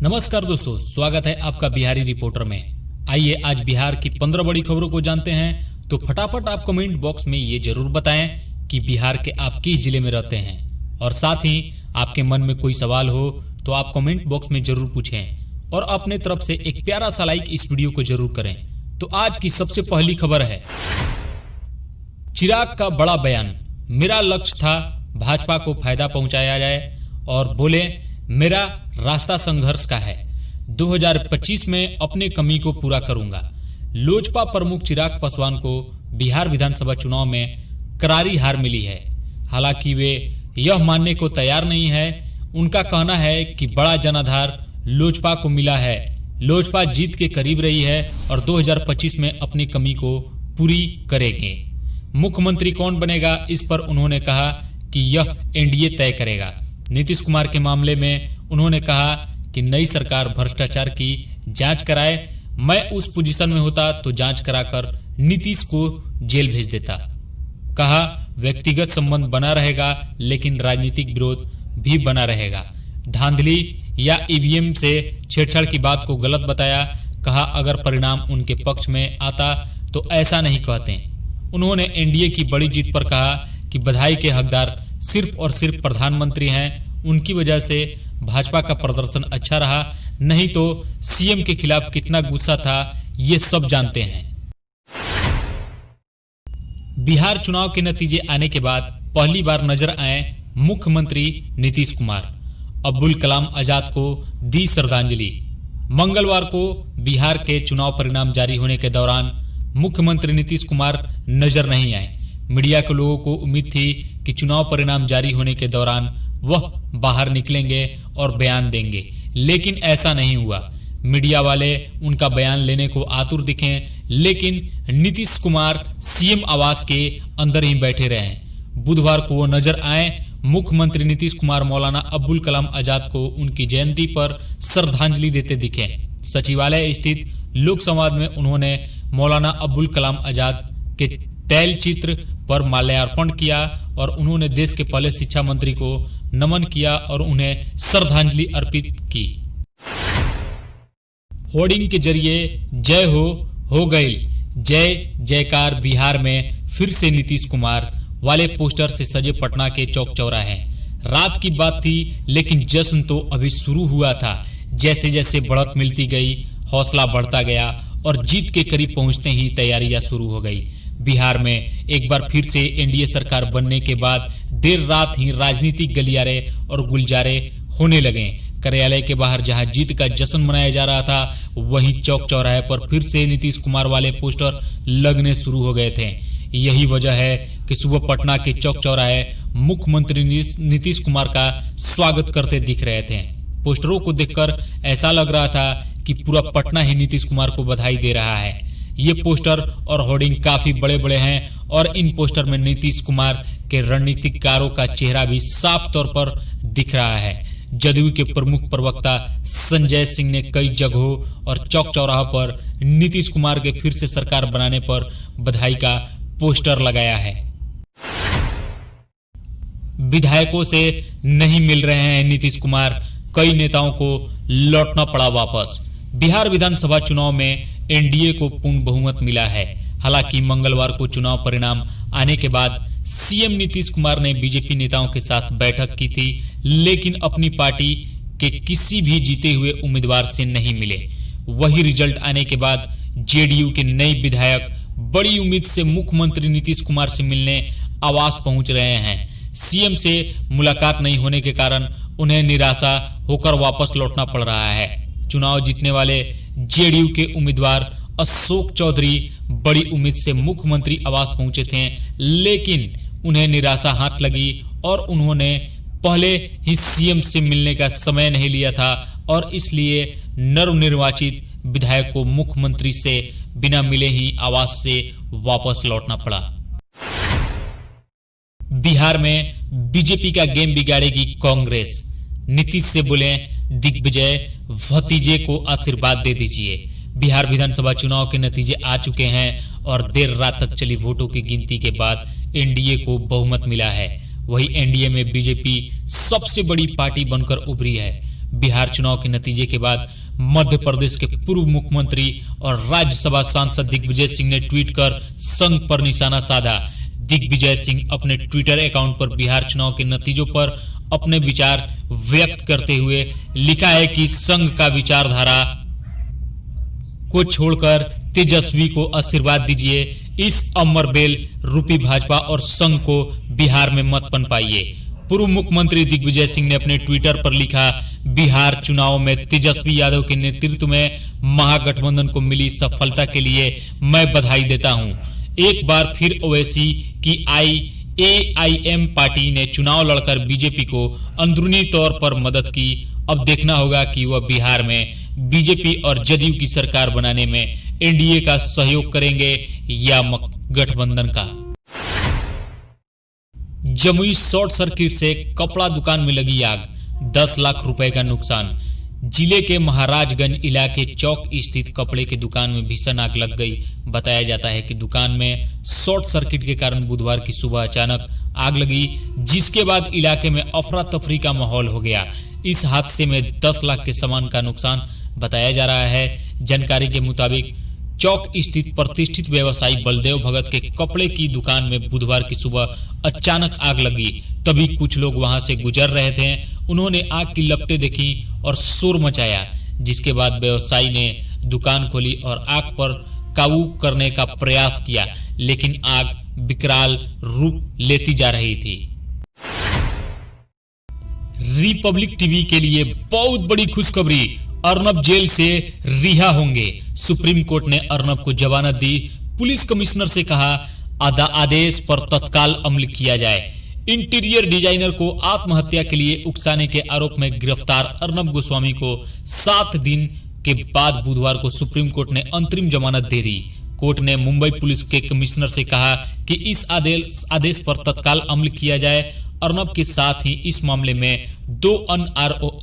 नमस्कार दोस्तों, स्वागत है आपका बिहारी रिपोर्टर में। आइए आज बिहार की 15 बड़ी खबरों को जानते हैं। तो फटाफट आप कमेंट बॉक्स में ये जरूर बताएं कि बिहार के आप किस जिले में रहते हैं, और साथ ही आपके मन में कोई सवाल हो तो आप कमेंट बॉक्स में जरूर पूछें और अपने तरफ से एक प्यारा सा लाइक इस वीडियो को जरूर करें। तो आज की सबसे पहली खबर है चिराग का बड़ा बयान। मेरा लक्ष्य था भाजपा को फायदा पहुंचाया जाए और बोले मेरा रास्ता संघर्ष का है, 2025 में अपने कमी को पूरा करूंगा। लोजपा प्रमुख चिराग पासवान को बिहार विधानसभा चुनाव में करारी हार मिली है। हालांकि वे यह मानने को तैयार नहीं है। उनका कहना है कि बड़ा जनाधार लोजपा को मिला है, लोजपा जीत के करीब रही है और 2025 में अपनी कमी को पूरी करेंगे। मुख्यमंत्री कौन बनेगा, इस पर उन्होंने कहा कि यह एनडीए तय करेगा। नीतीश कुमार के मामले में उन्होंने कहा कि नई सरकार भ्रष्टाचार की जांच कराए। मैं उस पोजीशन में होता तो जांच कराकर नीतीश को जेल भेज देता। कहा व्यक्तिगत संबंध बना रहेगा लेकिन राजनीतिक विरोध भी बना रहेगा। धांधली या ईवीएम से छेड़छाड़ की बात को गलत बताया। कहा अगर परिणाम उनके पक्ष में आता तो ऐसा नहीं कहते। उन्होंने एनडीए की बड़ी जीत पर कहा कि बधाई के हकदार सिर्फ और सिर्फ प्रधानमंत्री हैं, उनकी वजह से भाजपा का प्रदर्शन अच्छा रहा, नहीं तो सीएम के खिलाफ कितना गुस्सा था ये सब जानते हैं। बिहार चुनाव के नतीजे आने के बाद पहली बार नजर आए मुख्यमंत्री नीतीश कुमार। अब्दुल कलाम आजाद को दी श्रद्धांजलि। मंगलवार को बिहार के चुनाव परिणाम जारी होने के दौरान मुख्यमंत्री नीतीश कुमार नजर नहीं आए। मीडिया के लोगों को उम्मीद थी कि चुनाव परिणाम जारी होने के दौरान वह बाहर निकलेंगे और बयान देंगे, लेकिन ऐसा नहीं हुआ। मीडिया वाले उनका बयान लेने को आतुर दिखे, लेकिन नीतीश कुमार सीएम आवास के अंदर ही बैठे रहे। बुधवार को वो नजर आए। मुख्यमंत्री नीतीश कुमार मौलाना अब्दुल कलाम आजाद को उनकी जयंती पर श्रद्धांजलि देते दिखे। सचिवालय स्थित लोक संवाद में उन्होंने मौलाना अब्दुल कलाम आजाद के तैल चित्र पर माल्यार्पण किया और उन्होंने देश के पहले शिक्षा मंत्री को नमन किया और उन्हें श्रद्धांजलि अर्पित की। होर्डिंग के जरिए जय हो गई, जय जयकार। बिहार में फिर से नीतीश कुमार वाले पोस्टर से सजे पटना के चौक चौराहे। रात की बात थी लेकिन जश्न तो अभी शुरू हुआ था। जैसे जैसे बढ़त मिलती गई, हौसला बढ़ता गया और जीत के करीब पहुंचते ही तैयारियां शुरू हो गई। बिहार में एक बार फिर से एनडीए सरकार बनने के बाद देर रात ही राजनीतिक गलियारे और गुलजारे होने लगे। कार्यालय के बाहर जहां जीत का जश्न मनाया जा रहा था, वहीं चौक चौराहे पर फिर से नीतीश कुमार वाले पोस्टर लगने शुरू हो गए थे। यही वजह है कि सुबह पटना के चौक चौराहे मुख्यमंत्री नीतीश कुमार का स्वागत करते दिख रहे थे। पोस्टरों को देखकर ऐसा लग रहा था कि पूरा पटना ही नीतीश कुमार को बधाई दे रहा है। ये पोस्टर और होर्डिंग काफी बड़े बड़े हैं और इन पोस्टर में नीतीश कुमार के रणनीतिकारों का चेहरा भी साफ तौर पर दिख रहा है। जदयू के प्रमुख प्रवक्ता संजय सिंह ने कई जगहों और चौक चौराहों पर नीतीश कुमार के फिर से सरकार बनाने पर बधाई का पोस्टर लगाया है। विधायकों से नहीं मिल रहे हैं नीतीश कुमार, कई नेताओं को लौटना पड़ा वापस। बिहार विधानसभा चुनाव में एनडीए को पूर्ण बहुमत मिला है। हालांकि मंगलवार को चुनाव परिणाम आने के बाद सीएम नीतीश कुमार ने बीजेपी नेताओं के साथ बैठक की थी, लेकिन अपनी पार्टी के किसी भी जीते हुए उम्मीदवार से नहीं मिले। वही रिजल्ट आने के बाद जेडीयू के नए विधायक बड़ी उम्मीद से मुख्यमंत्री नीतीश कुमार से मिलने आवास पहुंच रहे हैं। सीएम से मुलाकात नहीं होने के कारण उन्हें निराशा होकर वापस लौटना पड़ रहा है। चुनाव जीतने वाले जेडीयू के उम्मीदवार अशोक चौधरी बड़ी उम्मीद से मुख्यमंत्री आवास पहुंचे थे, लेकिन उन्हें निराशा हाथ लगी और उन्होंने पहले ही सीएम से मिलने का समय नहीं लिया था और इसलिए नवनिर्वाचित विधायक को मुख्यमंत्री से बिना मिले ही आवास से वापस लौटना पड़ा। बिहार में बीजेपी का गेम बिगाड़ेगी कांग्रेस। नीतीश से बोले दिग्विजय, भतीजे को आशीर्वाद दे दीजिए। बिहार विधानसभा चुनाव के नतीजे आ चुके हैं और देर रात तक चली वोटों की गिनती के बाद एनडीए को बहुमत मिला है। वही एनडीए में बीजेपी सबसे बड़ी पार्टी बनकर उभरी है। बिहार चुनाव के नतीजे के बाद मध्य प्रदेश के पूर्व मुख्यमंत्री और राज्यसभा सांसद दिग्विजय सिंह ने ट्वीट कर संघ पर निशाना साधा। दिग्विजय सिंह अपने ट्विटर अकाउंट पर बिहार चुनाव के नतीजों पर अपने विचार व्यक्त करते हुए लिखा है कि संघ का विचारधारा को छोड़कर तेजस्वी को आशीर्वाद दीजिए। इस अमरबेल रूपी भाजपा और संघ को बिहार में मत पनपाइए। पूर्व मुख्यमंत्री दिग्विजय सिंह ने अपने ट्विटर पर लिखा, बिहार चुनाव में तेजस्वी यादव के नेतृत्व में महागठबंधन को मिली सफलता के लिए मैं बधाई देता हूं। एक बार फिर ओवैसी की AIM पार्टी ने चुनाव लड़कर बीजेपी को अंदरूनी तौर पर मदद की। अब देखना होगा कि वह बिहार में बीजेपी और जदयू की सरकार बनाने में NDA का सहयोग करेंगे या गठबंधन का। जमुई शॉर्ट सर्किट से कपड़ा दुकान में लगी आग, 10 लाख रुपए का नुकसान। जिले के महाराजगंज इलाके चौक स्थित कपड़े की दुकान में भीषण आग लग गई। बताया जाता है कि दुकान में शॉर्ट सर्किट के कारण बुधवार की सुबह अचानक आग लगी, जिसके बाद इलाके में अफरा तफरी का माहौल हो गया। इस हादसे में 10 लाख के सामान का नुकसान बताया जा रहा है। जानकारी के मुताबिक चौक स्थित प्रतिष्ठित व्यवसायी बलदेव भगत के कपड़े की दुकान में बुधवार की सुबह अचानक आग लगी। तभी कुछ लोग वहां से गुजर रहे थे। उन्होंने आग की लपटें देखी और शोर मचाया, जिसके बाद व्यवसायी ने दुकान खोली और आग पर काबू करने का प्रयास किया, लेकिन आग विकराल रूप लेती जा रही थी। रिपब्लिक टीवी के लिए बहुत बड़ी खुशखबरी, अर्नब जेल से रिहा होंगे। सुप्रीम कोर्ट ने अर्नब को जमानत दी। पुलिस कमिश्नर से कहा, आदेश पर तत्काल अमल किया जाए। इंटीरियर डिजाइनर को आत्महत्या के लिए उकसाने के आरोप में गिरफ्तार अर्नब गोस्वामी को 7 दिन के बाद बुधवार को सुप्रीम कोर्ट ने अंतरिम जमानत दे दी। कोर्ट ने मुंबई पुलिस के कमिश्नर से कहा कि इस आदेश पर तत्काल अमल किया जाए। अर्नब के साथ ही इस मामले में 2 अन्य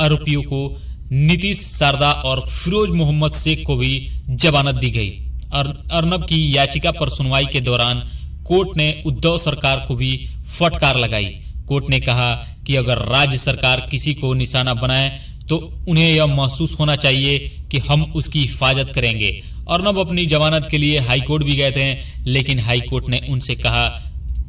आरोपियों को नीतीश शारदा और फिरोज मोहम्मद शेख को भी जमानत दी गई। अर्नब की याचिका पर सुनवाई के दौरान कोर्ट ने उद्धव सरकार को भी फटकार लगाई। कोर्ट ने कहा कि अगर राज्य सरकार किसी को निशाना बनाए तो उन्हें यह महसूस होना चाहिए कि हम उसकी हिफाजत करेंगे। अर्नब अपनी जमानत के लिए हाईकोर्ट भी गए थे, लेकिन हाईकोर्ट ने उनसे कहा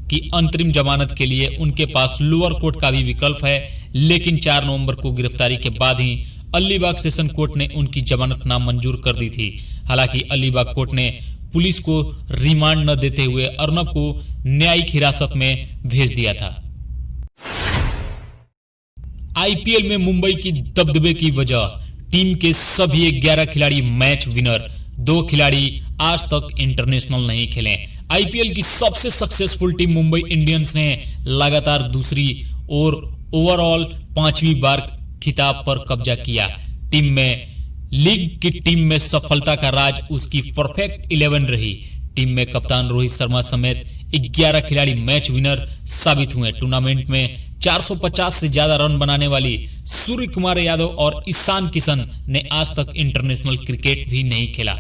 कि अंतरिम जमानत के लिए उनके पास लोअर कोर्ट का भी विकल्प है, लेकिन 4 नवंबर को गिरफ्तारी के बाद ही अलीबाग सेशन कोर्ट ने उनकी जमानत नामंजूर कर दी थी। हालांकि अलीबाग कोर्ट ने पुलिस को रिमांड न देते हुए अर्नब को न्यायिक हिरासत में भेज दिया था। IPL में मुंबई की दबदबे की वजह, टीम के सभी 11 खिलाड़ी मैच विनर, 2 खिलाड़ी आज तक इंटरनेशनल नहीं खेले। IPL की सबसे सक्सेसफुल टीम मुंबई इंडियंस ने लगातार दूसरी और ओवरऑल 5वीं बार खिताब पर कब्जा किया। लीग की टीम में सफलता का राज उसकी परफेक्ट 11 रही। टीम में कप्तान रोहित शर्मा समेत 11 खिलाड़ी मैच विनर साबित हुए। टूर्नामेंट में 450 से ज्यादा रन बनाने वाली सूर्य कुमार यादव और ईशान किशन ने आज तक इंटरनेशनल क्रिकेट भी नहीं खेला।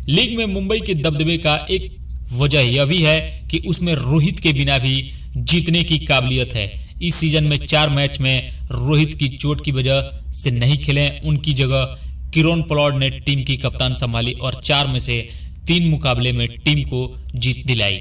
लीग में मुंबई के दबदबे का एक वजह यह भी है कि उसमें रोहित के बिना भी जीतने की काबिलियत है। इस सीजन में 4 मैच में रोहित की चोट की वजह से नहीं खेले। उनकी जगह किरण पोलार्ड ने टीम की कप्तान संभाली और 4 में से 3 मुकाबले में टीम को जीत दिलाई।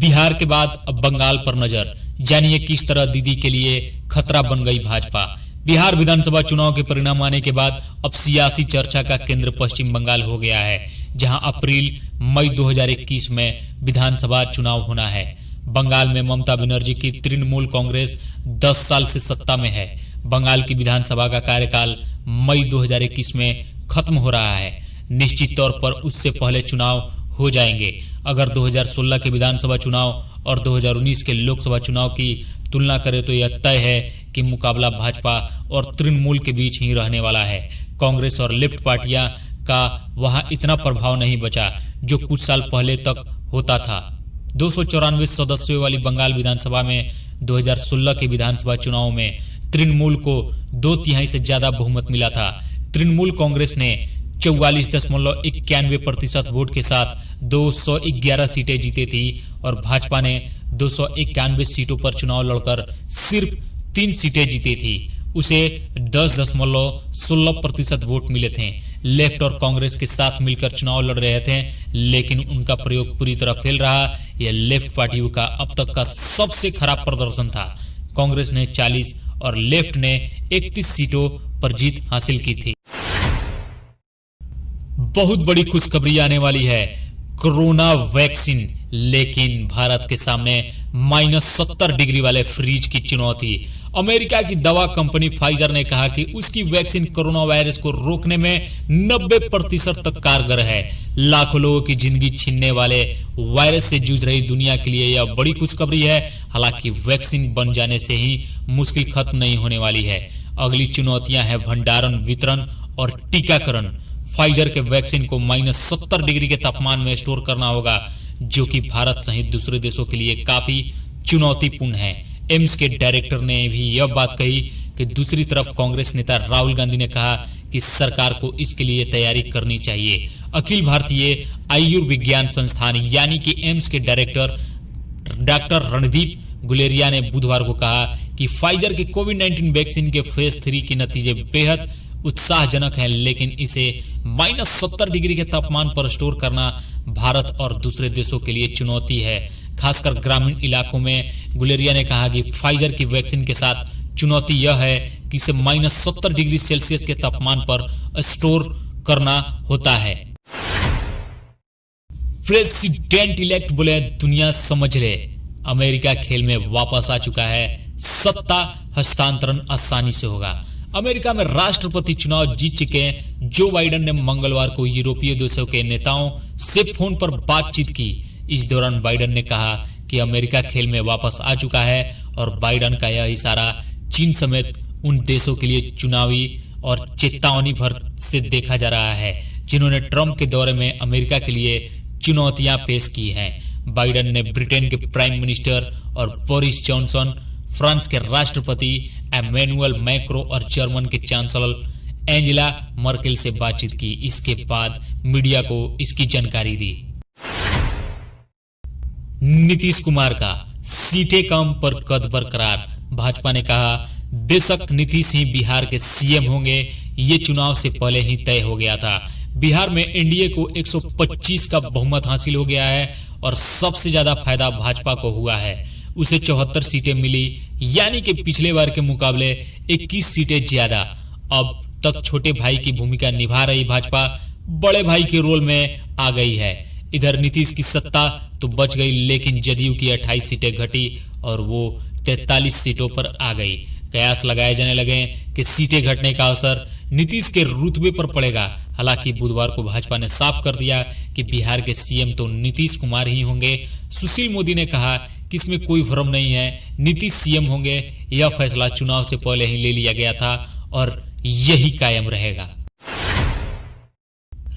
बिहार के बाद अब बंगाल पर नजर, जानिए किस तरह दीदी के लिए खतरा बन गई भाजपा। बिहार विधानसभा चुनाव के परिणाम आने के बाद अब सियासी चर्चा का केंद्र पश्चिम बंगाल हो गया है, जहां अप्रैल मई 2021 में विधानसभा चुनाव होना है। बंगाल में ममता बनर्जी की तृणमूल कांग्रेस 10 साल से सत्ता में है। बंगाल की विधानसभा का कार्यकाल मई 2021 में खत्म हो रहा है। निश्चित तौर पर उससे पहले चुनाव हो जाएंगे। अगर 2016 के विधानसभा चुनाव और 2019 के लोकसभा चुनाव की तुलना करें तो यह तय है कि मुकाबला भाजपा और तृणमूल के बीच ही रहने वाला है। कांग्रेस और लेफ्ट पार्टियां का वहां इतना प्रभाव नहीं बचा जो कुछ साल पहले तक होता था। 294 सदस्यों वाली बंगाल विधानसभा में 2016 के विधानसभा चुनाव में तृणमूल को 2/3 से ज्यादा बहुमत मिला था। तृणमूल कांग्रेस ने 44.91% वोट के साथ 211 सीटें जीती थी और भाजपा ने 291 सीटों पर चुनाव लड़कर सिर्फ 3 सीटें जीती थी। उसे 10.16% वोट मिले थे। लेफ्ट और कांग्रेस के साथ मिलकर चुनाव लड़ रहे थे, लेकिन उनका प्रयोग पूरी तरह फेल रहा। यह लेफ्ट पार्टियों का अब तक का सबसे खराब प्रदर्शन था। कांग्रेस ने 40 और लेफ्ट ने 31 सीटों पर जीत हासिल की थी। बहुत बड़ी खुशखबरी आने वाली है, कोरोना वैक्सीन। लेकिन भारत के सामने -70 डिग्री वाले फ्रीज की चुनौती। अमेरिका की दवा कंपनी फाइजर ने कहा कि उसकी वैक्सीन कोरोना वायरस को रोकने में 90% तक कारगर है। लाखों लोगों की जिंदगी छीनने वाले वायरस से जूझ रही दुनिया के लिए यह बड़ी खुशखबरी है। हालांकि वैक्सीन बन जाने से ही मुश्किल खत्म नहीं होने वाली है। अगली चुनौतियां हैं भंडारण, वितरण और टीकाकरण। फाइजर के वैक्सीन को -70 डिग्री के तापमान में स्टोर करना होगा, जो कि भारत सहित दूसरे देशों के लिए काफी चुनौतीपूर्ण है। एम्स के डायरेक्टर ने भी यह बात कही कि दूसरी तरफ कांग्रेस नेता राहुल गांधी ने कहा कि सरकार को इसके लिए तैयारी करनी चाहिए। अखिल भारतीय आयुर्विज्ञान संस्थान यानी कि एम्स के डायरेक्टर डॉक्टर रणदीप गुलेरिया ने बुधवार को कहा कि फाइजर के कोविड-19 वैक्सीन के फेज 3 के नतीजे बेहद उत्साहजनक हैं, लेकिन इसे -70 डिग्री के तापमान पर स्टोर करना भारत और दूसरे देशों के लिए चुनौती है, खासकर ग्रामीण इलाकों में। गुलेरिया ने कहा कि फाइजर की वैक्सीन के साथ चुनौती यह है कि इसे -70 डिग्री सेल्सियस के तापमान पर स्टोर करना होता है। प्रेसिडेंट इलेक्ट बोले, दुनिया समझ ले, अमेरिका खेल में वापस आ चुका है। सत्ता हस्तांतरण आसानी से होगा। अमेरिका में राष्ट्रपति चुनाव जीत चुके जो बाइडेन ने मंगलवार को यूरोपीय देशों के नेताओं से फोन पर बातचीत की। इस दौरान बाइडेन ने कहा कि अमेरिका खेल में वापस आ चुका है और बाइडेन का यह इशारा चीन समेत उन देशों के लिए चुनावी और चेतावनी भर से देखा जा रहा है, जिन्होंने ट्रंप के दौरे में अमेरिका के लिए चुनौतियां पेश की हैं। बाइडेन ने ब्रिटेन के प्राइम मिनिस्टर और बोरिस जॉनसन, फ्रांस के राष्ट्रपति एमेनुअल मैक्रो और जर्मन के चांसलर एंजेला मर्केल से बातचीत की। इसके बाद मीडिया को इसकी जानकारी दी। नीतीश कुमार का सीटें कम पर कद बरकरार। भाजपा ने कहा, बेशक नीतीश ही बिहार के सीएम होंगे, ये चुनाव से पहले ही तय हो गया था। बिहार में एनडीए को 125 का बहुमत हासिल हो गया है और सबसे ज्यादा फायदा भाजपा को हुआ है। उसे 74 सीटें मिली, यानी कि पिछले बार के मुकाबले 21 सीटें ज्यादा। अब तक छोटे भाई की भूमिका निभा रही भाजपा बड़े भाई के रोल में आ गई है। इधर नीतीश की सत्ता तो बच गई, लेकिन जदयू की 28 सीटें घटी और वो 43 सीटों पर आ गई। कयास लगाए जाने लगे कि सीटें घटने का असर नीतीश के रुतबे पर पड़ेगा। हालांकि बुधवार को भाजपा ने साफ कर दिया कि बिहार के सीएम तो नीतीश कुमार ही होंगे। सुशील मोदी ने कहा कि इसमें कोई भ्रम नहीं है, नीतीश सीएम होंगे। यह फैसला चुनाव से पहले ही ले लिया गया था और यही कायम रहेगा।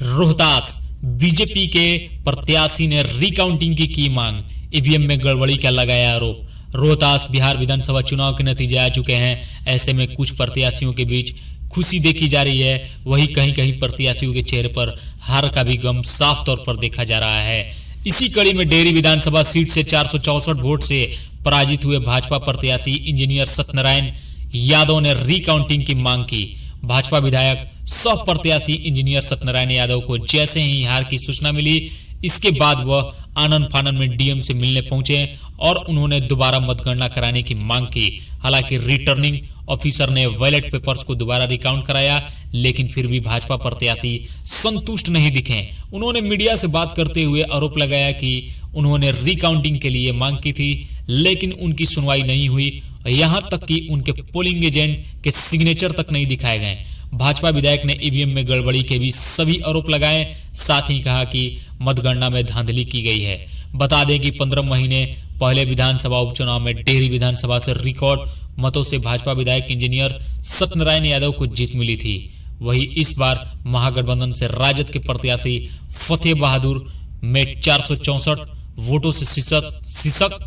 रोहतास बीजेपी के प्रत्याशी ने रिकाउंटिंग की मांग। ईवीएम में गड़बड़ी का लगाया आरोप। रोहतास बिहार विधानसभा चुनाव के नतीजे आ चुके हैं। ऐसे में कुछ प्रत्याशियों के बीच खुशी देखी जा रही है, वहीं कहीं कहीं प्रत्याशियों के चेहरे पर हार का भी गम साफ तौर पर देखा जा रहा है। इसी कड़ी में डेहरी विधानसभा सीट से 464 वोट से पराजित हुए भाजपा प्रत्याशी इंजीनियर सत्यनारायण यादव ने रिकाउंटिंग की मांग की। भाजपा विधायक सह प्रत्याशी इंजीनियर सत्यनारायण यादव को जैसे ही हार की सूचना मिली, इसके बाद वह आनन फानन में डीएम से मिलने पहुंचे और उन्होंने दोबारा मतगणना कराने की मांग की। हालांकि रिटर्निंग ऑफिसर ने बैलेट पेपर्स को दोबारा रिकाउंट कराया, लेकिन फिर भी भाजपा प्रत्याशी संतुष्ट नहीं दिखे। उन्होंने मीडिया से बात करते हुए आरोप लगाया कि उन्होंने रिकाउंटिंग के लिए मांग की थी, लेकिन उनकी सुनवाई नहीं हुई। यहां तक कि उनके पोलिंग एजेंट के सिग्नेचर तक नहीं दिखाए गए। भाजपा विधायक ने ईवीएम में गड़बड़ी के भी सभी आरोप लगाए, साथ ही कहा कि मतगणना में धांधली की गई है। बता दें कि 15 महीने पहले विधानसभा उपचुनाव में डेहरी विधानसभा से रिकॉर्ड मतों से भाजपा विधायक इंजीनियर सत्यनारायण यादव को जीत मिली थी। वही इस बार महागठबंधन से राजद के प्रत्याशी फतेह बहादुर में 464 वोटों से शिकस्त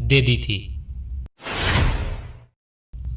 दे दी थी।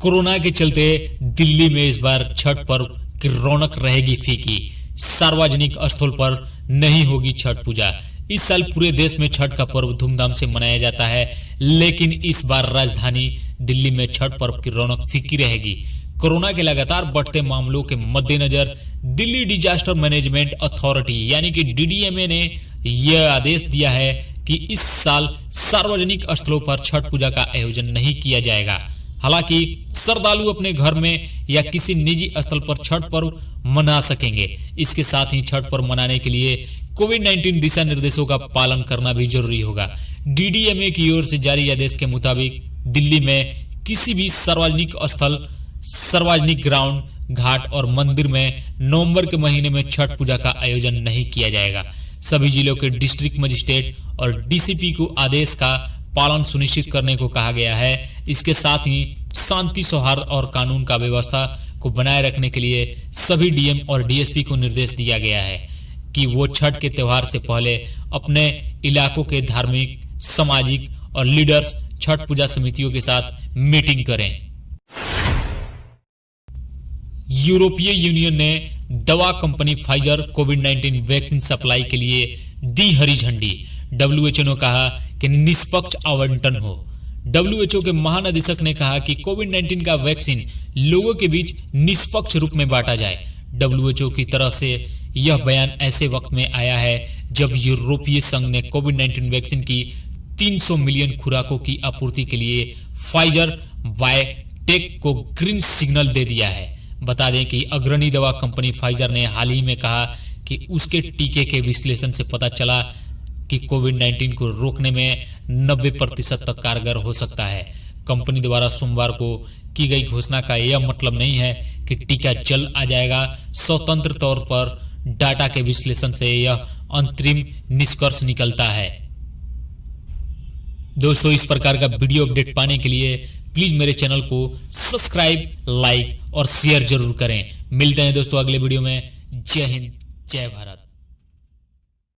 कोरोना के चलते दिल्ली में इस बार छठ पर्व की रौनक रहेगी फीकी। सार्वजनिक स्थल पर नहीं होगी छठ पूजा। इस साल पूरे देश में छठ का पर्व धूमधाम से मनाया जाता है, लेकिन इस बार राजधानी दिल्ली में छठ पर्व की रौनक फीकी रहेगी। कोरोना के लगातार बढ़ते मामलों के मद्देनजर दिल्ली डिजास्टर मैनेजमेंट अथॉरिटी यानी कि DDMA ने यह आदेश दिया है कि इस साल सार्वजनिक स्थलों पर छठ पूजा का आयोजन नहीं किया जाएगा। हालांकि श्रद्धालु अपने घर में या किसी निजी स्थल पर छठ पर्व मना सकेंगे। इसके साथ ही छठ पर्व मनाने के लिए कोविड-19 दिशा निर्देशों का पालन करना भी जरूरी होगा। DDMA की ओर से जारी आदेश के मुताबिक दिल्ली में किसी भी सार्वजनिक स्थल, सार्वजनिक ग्राउंड, घाट और मंदिर में नवंबर के महीने में छठ पूजा का आयोजन नहीं किया जाएगा। सभी जिलों के डिस्ट्रिक्ट मजिस्ट्रेट और DCP को आदेश का पालन सुनिश्चित करने को कहा गया है। इसके साथ ही शांति, सौहार्द और कानून का व्यवस्था को बनाए रखने के लिए सभी DM और DSP को निर्देश दिया गया है कि वो छठ के त्योहार से पहले अपने इलाकों के धार्मिक, सामाजिक और लीडर्स छठ पूजा समितियों के साथ मीटिंग करें। यूरोपीय यूनियन ने दवा कंपनी फाइजर कोविड-19 वैक्सीन सप्लाई के लिए दी हरी झंडी। WHO ने कहा कि निष्पक्ष आवंटन हो। WHO के महानिदेशक ने कहा कि कोविड-19 का वैक्सीन लोगों के बीच निष्पक्ष रूप में बांटा जाए। WHO की तरफ से यह बयान ऐसे वक्त में आया है जब यूरोपीय संघ ने कोविड-19 वैक्सीन की 300 मिलियन खुराकों की आपूर्ति के लिए फाइजर बायोटेक को ग्रीन सिग्नल दे दिया है। बता दें कि अग्रणी दवा कंपनी फाइजर ने हाल ही में कहा कि उसके टीके के विश्लेषण से पता चला कि कोविड-19 को रोकने में 90% तक कारगर हो सकता है। कंपनी द्वारा सोमवार को की गई घोषणा का यह मतलब नहीं है कि टीका जल्द आ जाएगा। स्वतंत्र तौर पर डाटा के विश्लेषण से यह अंतरिम निष्कर्ष निकलता है। दोस्तों, इस प्रकार का वीडियो अपडेट पाने के लिए प्लीज मेरे चैनल को सब्सक्राइब, लाइक और शेयर जरूर करें। मिलते हैं दोस्तों अगले वीडियो में। जय हिंद, जय भारत।